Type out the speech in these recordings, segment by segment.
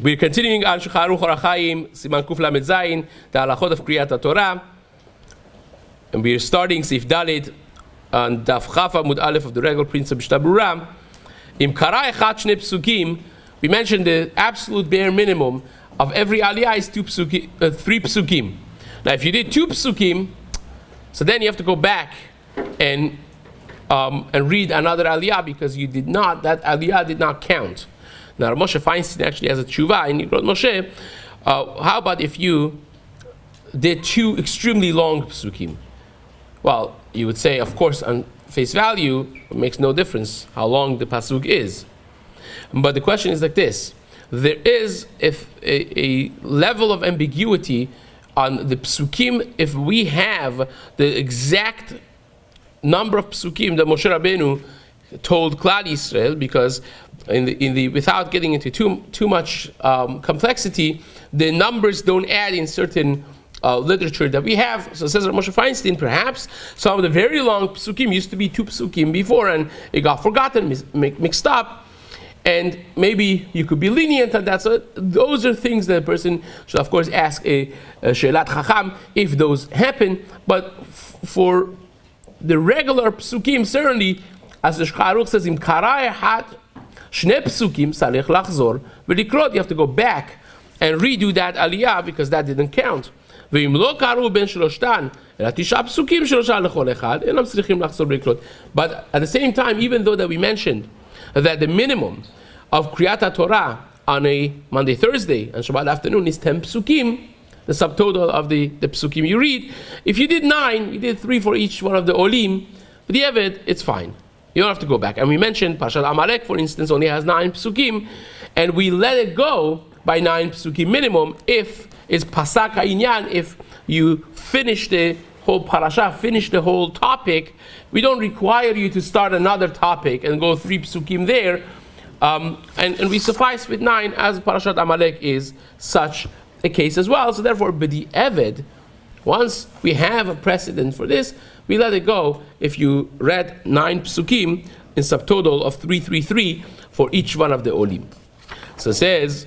We're continuing on Shulchan Aruch Orach Chaim, Siman Kuf Lamed Zayin, the halachot of Kriyat Torah, and we're starting Sif Dalit on Daf Chaf Amud Aleph of the regular principle Mishna Berura. Im Kara Echad Shnei Psukim, we mentioned the absolute bare minimum of every aliyah is 3 psukim. Now, if you did 2 psukim, so then you have to go back and read another aliyah because you did not. That aliyah did not count. Now, Moshe Feinstein actually has a tshuva, and he wrote, Moshe, how about if you did 2 extremely long psukim? Well, you would say, of course, on face value, it makes no difference how long the pasuk is. But the question is like this. There is a level of ambiguity on the psukim if we have the exact number of psukim that Moshe Rabbeinu told Klal Yisrael, because in the without getting into too much complexity, the numbers don't add in certain literature that we have. So it says Moshe Feinstein, perhaps some of the very long psukim used to be 2 psukim before, and it got forgotten, mixed up. And maybe you could be lenient on that. So those are things that a person should, of course, ask a shelat chacham if those happen. But for the regular psukim, certainly, as the Shulchan Aruch says, im kara echad shnei psukim salech lachzor v'likrot, you have to go back and redo that aliyah because that didn't count. Ve'im lo karu ben shloshtan ela tisha psukim shlosha lechol echad enam tzrichim lachzor v'likrot. But at the same time, even though that we mentioned that the minimum of Kriyat Torah on a Monday, Thursday, and Shabbat afternoon is 10 psukim, the subtotal of the psukim you read. If you did 9, you did 3 for each one of the olim, but the Eved, it's fine. You don't have to go back. And we mentioned Parashat Amalek, for instance, only has 9 psukim, and we let it go by 9 psukim minimum if it's pasak ha'inyan, if you finish the whole parasha, finish the whole topic. We don't require you to start another topic and go 3 psukim there. And we suffice with 9, as Parashat Amalek is such a case as well. So therefore, b'di eved, once we have a precedent for this, we let it go if you read 9 psukim in subtotal of 333 for each one of the olim. So it says,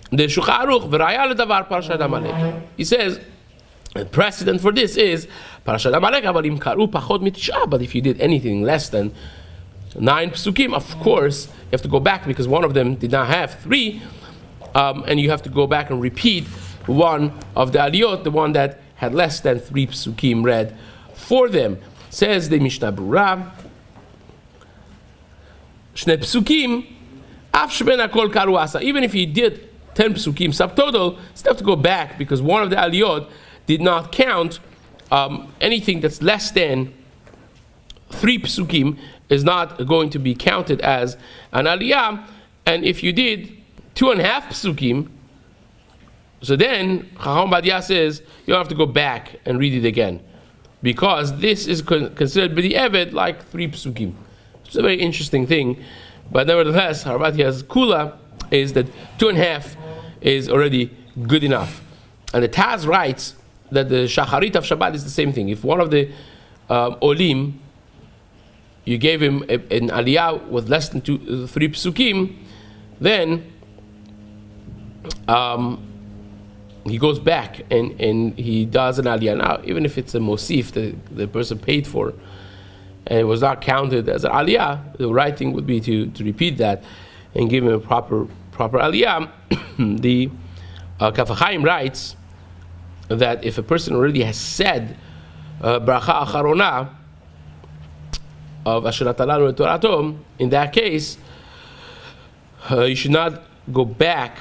the Shulchan Aruch v'raya ledavar Parashat Amalek. He says, the precedent for this is Parashat Amalek, avalim karu pachot mitisha. But if you did anything less than 9 psukim, of course, you have to go back because one of them did not have 3, and you have to go back and repeat one of the aliyot, the one that had less than 3 psukim read for them. Says the Mishna Berura, Shnei psukim, af sheben hakol karu asa. Even if he did 10 psukim subtotal, still have to go back because one of the aliyot did not count. Anything that's less than 3 psukim is not going to be counted as an aliyah. And if you did 2.5 psukim, so then Chacham Badia says you don't have to go back and read it again, because this is considered b'di eved like 3 psukim. It's a very interesting thing, but nevertheless, Harbatia's kula is that 2.5 is already good enough. And the Taz writes that the Shacharit of Shabbat is the same thing. If one of the olim, you gave him an aliyah with less than 3 psukim, then he goes back and he does an aliyah. Now, even if it's a mosif the person paid for, and it was not counted as an aliyah, the right thing would be to repeat that and give him a proper aliyah. The Kaf HaChaim writes that if a person already has said bracha acharona of Asher Natalanu Torato, in that case, you should not go back.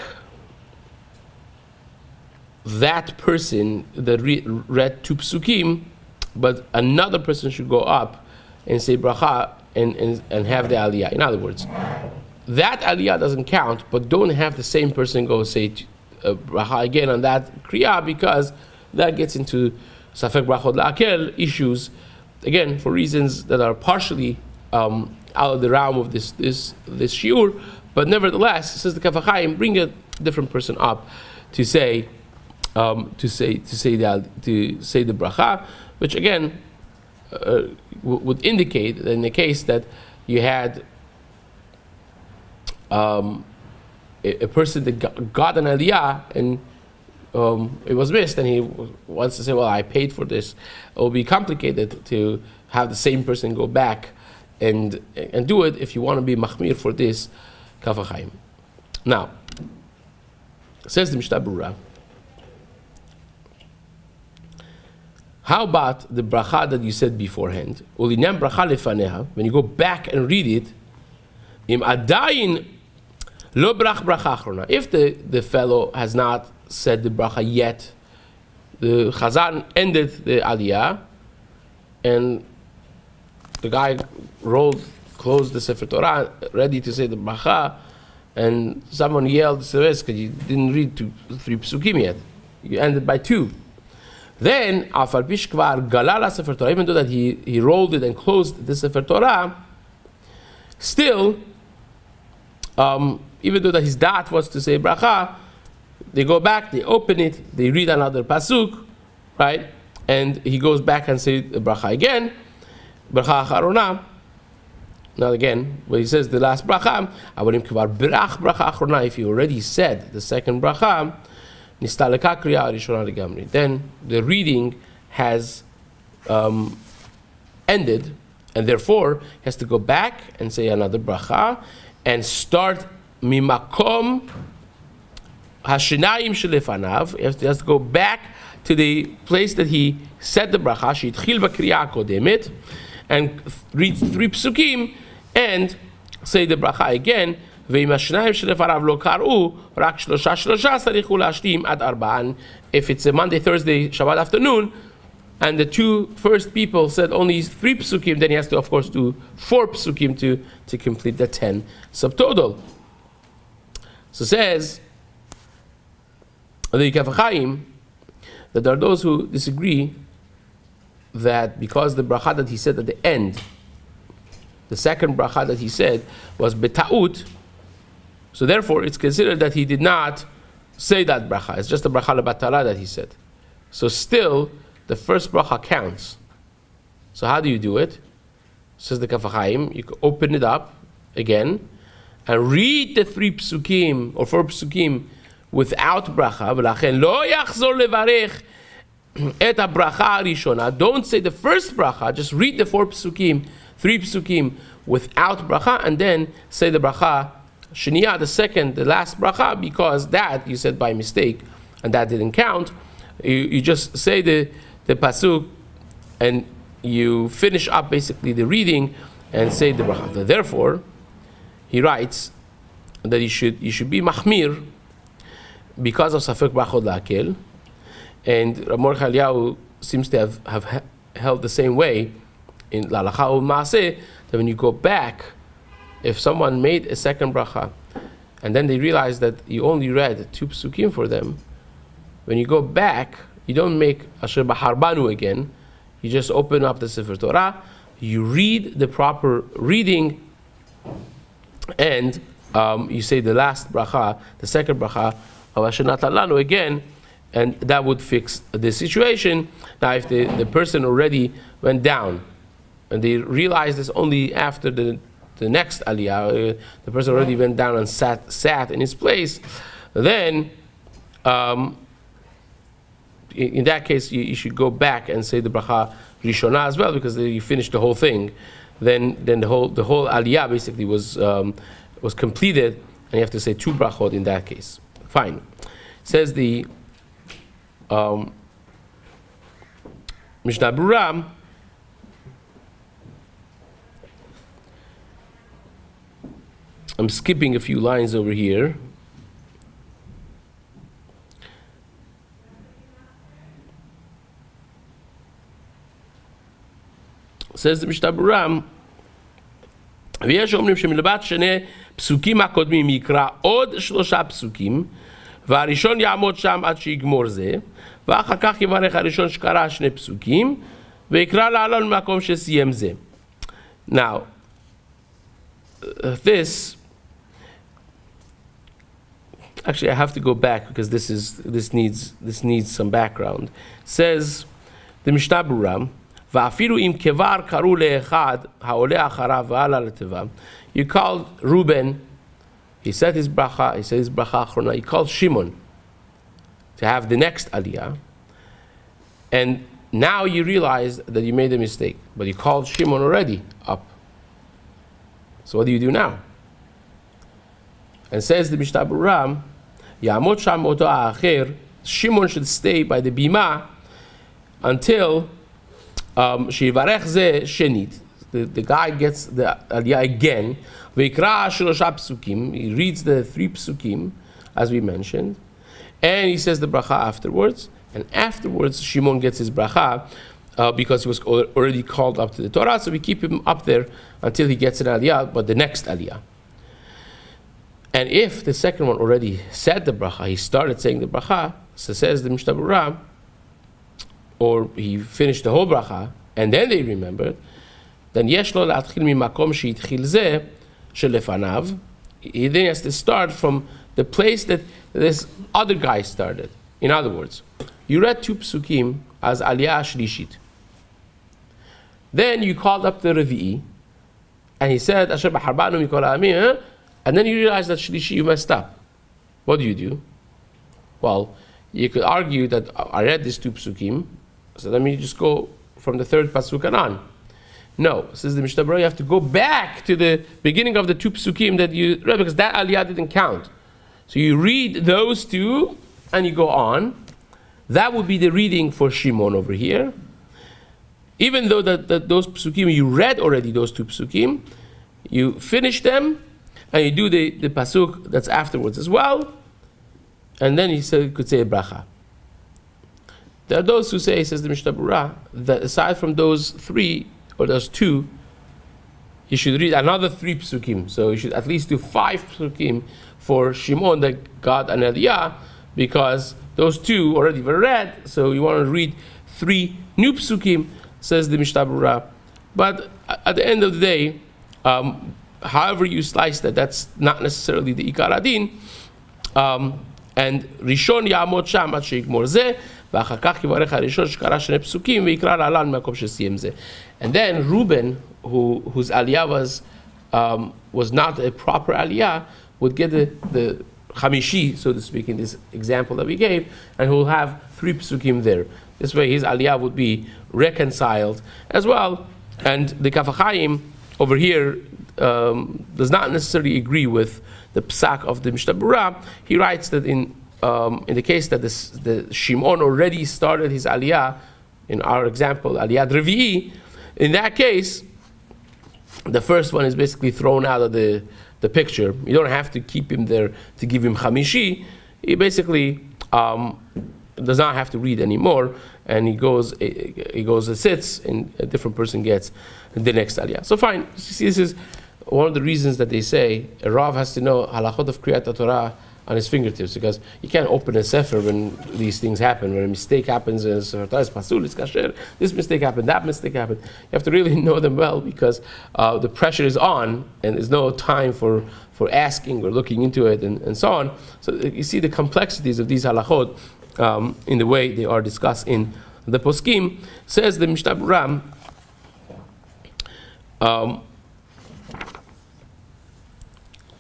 That person that read 2 psukim, but another person should go up and say bracha and have the aliyah. In other words, that aliyah doesn't count, but don't have the same person go say bracha again on that kriya, because that gets into safek brachot la'akel issues, again for reasons that are partially out of the realm of this shiur, but nevertheless, says the Kaf HaChaim, bring a different person up to say the bracha, which again would indicate that in the case that you had a person that got an aliyah and it was missed, and he wants to say, well, I paid for this. It will be complicated to have the same person go back and do it if you want to be machmir for this kafachayim. Now, says the Mishnah Berura, how about the bracha that you said beforehand? Ulinyan bracha lefaneha. When you go back and read it, im adayin lo brach bracha achrona. If the fellow has not said the bracha yet, the chazan ended the aliyah, and the guy closed the Sefer Torah, ready to say the bracha, and someone yelled, because you didn't read 3 psukim yet. You ended by 2. Then, afal pishkvar galala Sefer Torah, even though that he rolled it and closed the Sefer Torah, still, even though that his da'at was to say bracha, they go back, they open it, they read another pasuk, right? And he goes back and say the bracha again, bracha acharona. Now again, when he says the last bracha, avodim kvar brach bracha acharona, if he already said the second bracha, nistaleka kriya rishona legamri, then the reading has ended, and therefore he has to go back and say another bracha and start mimakom hashinayim shelefanav. He has to go back to the place that he said the bracha, sheitchil b'kriya kodemet, and read 3 psukim and say the bracha again. Ve'im hashinayim shelefanav lo karu rak shlosha tzarichu lashlim ad arba'an. If it's a Monday, Thursday, Shabbat afternoon, and the 2 first people said only 3 psukim, then he has to, of course, do 4 psukim to complete the 10 subtotal. So says the Kafachayim that there are those who disagree that because the bracha that he said at the end, the second bracha that he said was beta'ut, so therefore it's considered that he did not say that bracha. It's just the bracha lebatala that he said. So still, the first bracha counts. So how do you do it? Says the Kafachayim, you can open it up again and read the 3 psukim or 4 psukim without bracha. V'lachen lo yachzor levarech et habracha harishona. Don't say the first bracha, just read the 4 psukim, 3 psukim without bracha, and then say the bracha sheniya, the last bracha, because that you said by mistake and that didn't count. You just say the pasuk and you finish up basically the reading and say the bracha. Therefore, he writes that you should be machmir because of safek brachot la'akel, and Rav Mordechai Eliyahu seems to have held the same way in l'halacha u'maaseh, that when you go back, if someone made a second bracha and then they realize that you only read 2 psukim for them, when you go back, you don't make asher b'harbanu again. You just open up the Sefer Torah, you read the proper reading, and you say the last bracha, the second bracha of Asher Natan Lanu again, and that would fix the situation. Now, if the person already went down, and they realized this only after the next aliyah, the person already went down and sat in his place, then in that case you should go back and say the bracha rishona as well, because you finished the whole thing. Then the whole aliyah basically was completed, and you have to say 2 brachot in that case. Fine. Says the Mishnah Berura, I'm skipping a few lines over here. Says the Mishnah Berura, ויש אומרים שמלבד 2 פסוקים הקודמים יקרא עוד 3 פסוקים, והראשון יעמוד שם עד שיגמור זה, ואחר כך יברך הראשון שקרא 2 פסוקים, ויקרא לעלון במקום שסיים זה. Now, this, actually I have to go back because this needs some background. Says the Mishnah Berura, ואפילו אם כבר קראו לאחד העולה אחריו ועלה לתיבה, you called Reuben he said his bracha achrona, he called Shimon to have the next aliyah, and now you realize that you made a mistake, but you called Shimon already up. So what do you do now? And says the Mishnah Berura, Ya'amod sham oto ha'acher, Shimon should stay by the bima until sheyivarech ze shenit. The guy gets the aliyah again. V'ikra shlosha psukim. He reads the 3 psukim, as we mentioned, and he says the bracha afterwards. And afterwards, Shimon gets his bracha because he was already called up to the Torah. So we keep him up there until he gets an aliyah, but the next aliyah. And if the second one already said the bracha, he started saying the bracha, so says the Mishnah Berura, or he finished the whole bracha, and then they remembered, then yesh lo להתחיל ממקום שהתחיל זה שלפניו. He then has to start from the place that this other guy started. In other words, you read 2 psukim as aliyah shlishit. Then you called up the Revi'i, and he said, Asher b'harbanu mikol ha'amim, and then you realize that shlishi you messed up. What do? Well, you could argue that I read these 2 psukim, so let me just go from the 3rd pasuk and on. No, says the Mishnah Berura, you have to go back to the beginning of the 2 psukim that you read, because that aliyah didn't count. So you read those 2, and you go on. That would be the reading for Shimon over here. Even though that those psukim, you read already those 2 psukim, you finish them, and you do the pasuk that's afterwards as well, and then he could say a bracha. There are those who say, says the Mishnah Berura, that aside from those 3, or those 2, you should read another 3 psukim. So you should at least do 5 psukim for Shimon that got an aliyah, because those 2 already were read, so you want to read 3 new psukim, says the Mishnah Berura. But at the end of the day, however you slice that, that's not necessarily the Ikar Adin. And Rishon Ya'amod sham ad she'yigmor zeh, ואחר כך יברך הראשון שקרא 2 פסוקים ויקרא להלן מהמקום שסיים זה. And then Reuben, whose aliyah was not a proper aliyah, would get the Chamishi, so to speak, in this example that we gave, and who will have 3 psukim there. This way his aliyah would be reconciled as well. And the Kaf HaChaim over here does not necessarily agree with the psak of the Mishnah Berura. He writes that in the case that the Shimon already started his aliyah, in our example, aliyah Revi'i, in that case, the first one is basically thrown out of the picture. You don't have to keep him there to give him Chamishi. He basically does not have to read anymore, and he goes and sits, and a different person gets the next aliyah. So fine. You see, this is one of the reasons that they say a Rav has to know halachot of Kriyat Torah on his fingertips, because you can't open a sefer when these things happen, when a mistake happens, this mistake happened, that mistake happened. You have to really know them well, because the pressure is on, and there's no time for asking or looking into it, and so on. So you see the complexities of these halachot in the way they are discussed in the poskim. Says the Mishnah Berura,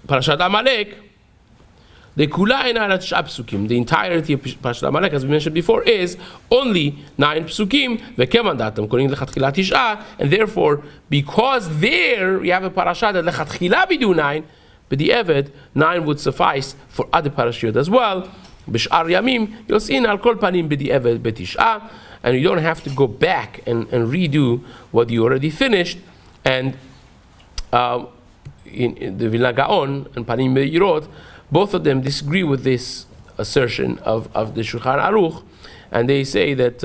Parashat Amalek, the entirety of Parashat Amalek, as we mentioned before, is only 9 psukim, and therefore, because there we have a parasha that lechatchila bidu 9, but the Eved 9 would suffice for other parashiyot as well. B'shar yamim yosin al kol panim b'di Eved b'tish'a, and you don't have to go back and redo what you already finished. And in the Vilna Gaon and Panim Be'irot, both of them disagree with this assertion of the Shulchan Aruch, and they say that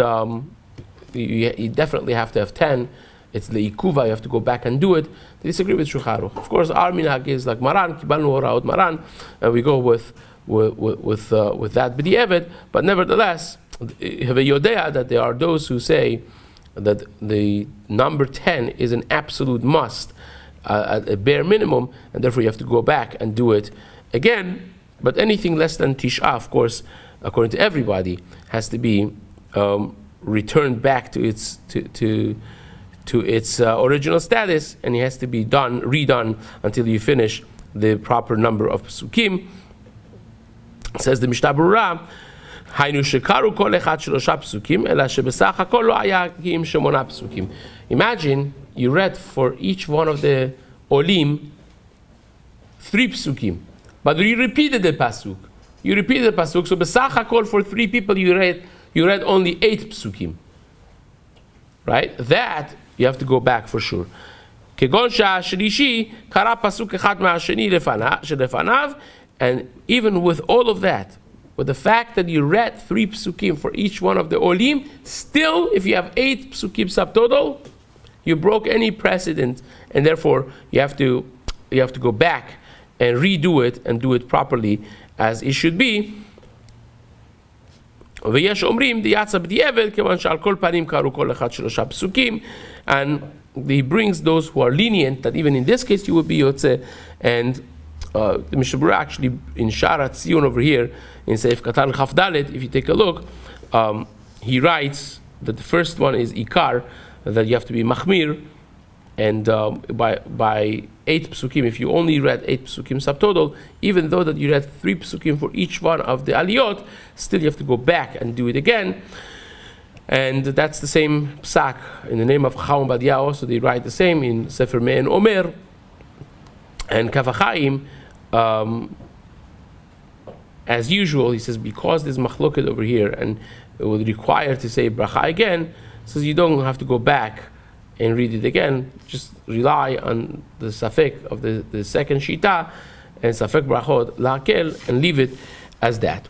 you definitely have to have 10. It's the ikuva, you have to go back and do it. They disagree with Shulchan Aruch. Of course, our minhag is like Maran, kibalnu horaot Maran, and we go with that b'di'evet. But nevertheless, have a yodea that there are those who say that the number 10 is an absolute must, at a bare minimum, and therefore you have to go back and do it again. But anything less than Tish'ah, of course, according to everybody, has to be returned back to its original status, and it has to be redone until you finish the proper number of psukim. Says the Mishnah Berura, Hainu shekaru kol echad shelosha psukim, ela shebesach hakol lo haya ki im shemona psukim. Imagine you read for each one of the olim 3 psukim, but you repeated the pasuk. You repeated the pasuk, so besach hakol for 3 people you read only 8 psukim. Right? That you have to go back for sure. Kegon sha'ashlishi kara pasuk echad ma'asheni lefanav, and even with all of that, with the fact that you read 3 psukim for each one of the olim, still, if you have 8 psukim subtotal, you broke any precedent, and therefore you have to go back and redo it and do it properly as it should be. And he brings those who are lenient that even in this case you would be yotze. And the Mishnah Berura actually in Sharat Tzion over here in Seif Katan Chaf Dalet, if you take a look, he writes that the first one is Ikar, that you have to be Machmir, and by 8 psukim, if you only read 8 psukim subtotal, even though that you read 3 psukim for each one of the aliyot, still you have to go back and do it again. And that's the same psak in the name of Chacham Badia. Also, they write the same in Sefer Me'en Omer and Kavachaim. As usual, he says, because there's machloket over here and it would require to say bracha again, says you don't have to go back and read it again. Just rely on the safek of the second shita and safek brachot la'akel and leave it as that.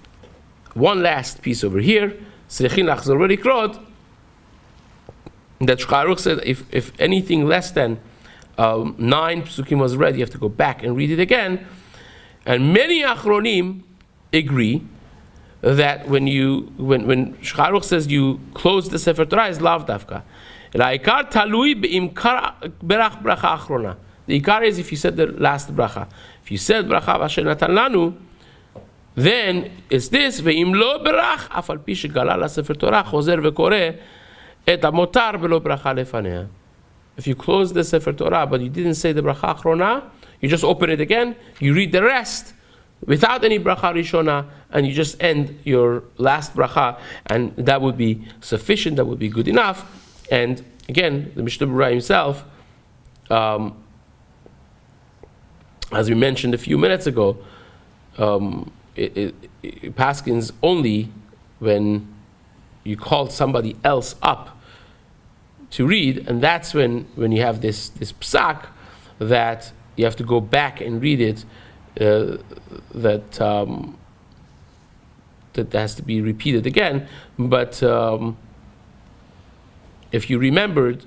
One last piece over here. Srechin lachzor v'likrot, that Shulchan Aruch said if anything less than 9 psukim was read, you have to go back and read it again. And many achronim agree that when Shulchan Aruch says you close the Sefer Torah is lav dafka. L'ikar talui be'imkar berach bracha achrona. The ikar is if you said the last bracha. If you said bracha v'asher natan lanu, then it's this, ve'im lo berach, af al pi shegala la Sefer Torah, chozer ve'koreh, et hamotar ve'lo bracha lefanea. If you close the Sefer Torah, but you didn't say the bracha achrona, you just open it again, you read the rest, without any bracha rishona, and you just end your last bracha, and that would be sufficient, that would be good enough. And again, the Mishnah Berura himself, as we mentioned a few minutes ago, it paskins only when you call somebody else up to read, and that's when you have this psak that you have to go back and read it, that has to be repeated again. But if you remembered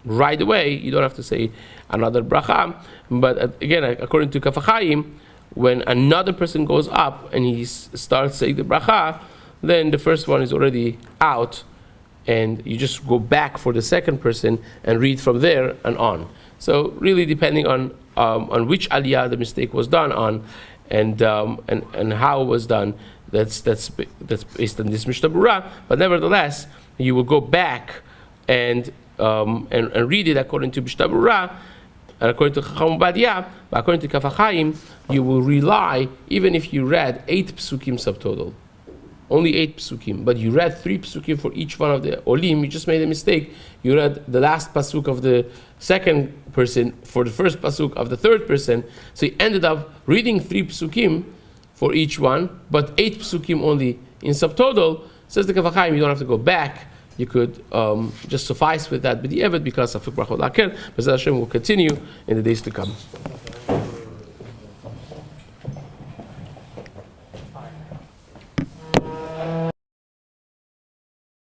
right away, you don't have to say another bracha. But again, according to Kavachaim, when another person goes up and he starts saying the bracha, then the first one is already out, and you just go back for the second person and read from there and on. So really, depending on which aliyah the mistake was done on, and how it was done, that's based on this Mishnah Berura. But nevertheless, you will go back and read it according to Mishnah Berura. And according to Chacham Badia, but according to Kavachaim, you will rely, even if you read 8 psukim subtotal, only 8 psukim, but you read 3 psukim for each one of the olim, you just made a mistake. You read the last pasuk of the second person for the first pasuk of the third person, so you ended up reading 3 psukim for each one, but 8 psukim only in subtotal. Says the Kavachaim, you don't have to go back. You could just suffice with that b'di'evet because of brachot la'akel. B'ezras Hashem will continue in the days to come.